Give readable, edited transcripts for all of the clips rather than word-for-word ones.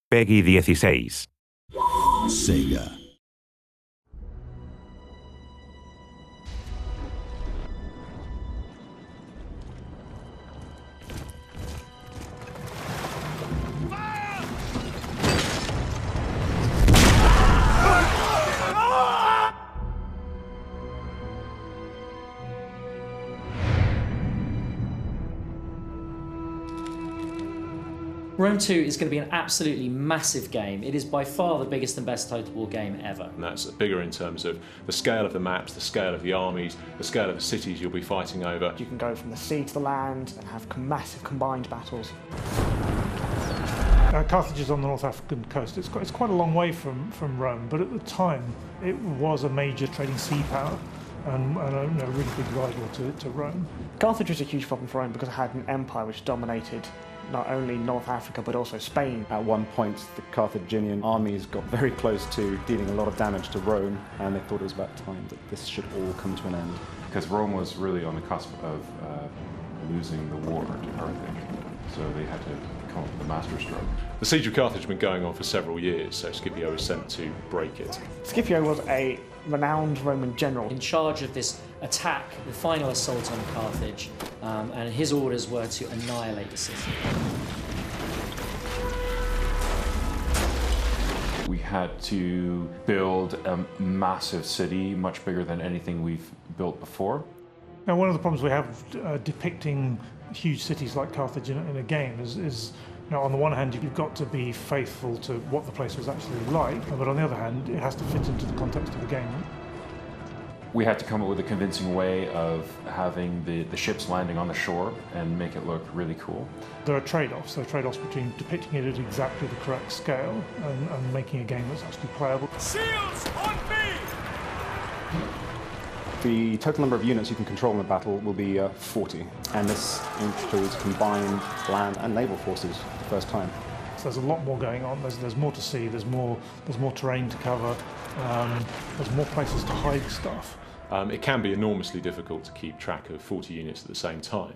Peggy 16. Sega. Rome 2 is going to be an absolutely massive game. It is by far the biggest and best Total War game ever. And that's bigger in terms of the scale of the maps, the scale of the armies, the scale of the cities you'll be fighting over. You can go from the sea to the land and have massive combined battles. Carthage is on the North African coast. It's quite a long way from Rome, but at the time it was a major trading sea power and a really big rival to Rome. Carthage was a huge problem for Rome because it had an empire which dominated not only North Africa but also Spain. At one point the Carthaginian armies got very close to dealing a lot of damage to Rome, and they thought it was about time that this should all come to an end. Because Rome was really on the cusp of losing the war to Carthage, so they had to come up with a masterstroke. The siege of Carthage had been going on for several years, so Scipio was sent to break it. Scipio was a renowned Roman general in charge of this attack, the final assault on Carthage, and his orders were to annihilate the city. We had to build a massive city, much bigger than anything we've built before. Now, one of the problems we have depicting huge cities like Carthage in a game is on the one hand, you've got to be faithful to what the place was actually like, but on the other hand, it has to fit into the context of the game. We had to come up with a convincing way of having the ships landing on the shore and make it look really cool. There are trade-offs. There are trade-offs between depicting it at exactly the correct scale and making a game that's actually playable. Shields on me! The total number of units you can control in the battle will be 40, and this includes combined land and naval forces for the first time. So there's a lot more going on. There's more to see. There's more terrain to cover. There's more places to hide stuff. It can be enormously difficult to keep track of 40 units at the same time.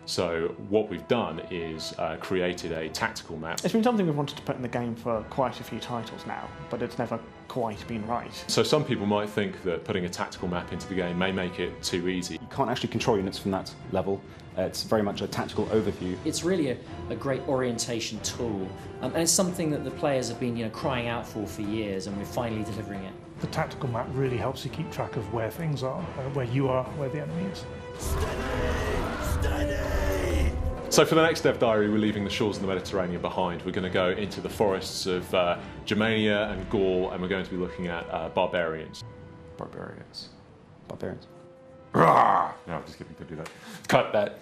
So what we've done is created a tactical map. It's been something we've wanted to put in the game for quite a few titles now, but it's never quite been right. So some people might think that putting a tactical map into the game may make it too easy. You can't actually control units from that level. It's very much a tactical overview. It's really a great orientation tool, and it's something that the players have been crying out for years, and we're finally delivering it. The tactical map really helps you keep track of where things are, where you are, where the enemy is. So for the next Dev Diary, we're leaving the shores of the Mediterranean behind. We're going to go into the forests of Germania and Gaul, and we're going to be looking at barbarians. Barbarians. Barbarians. No, just kidding, don't do that. Cut that.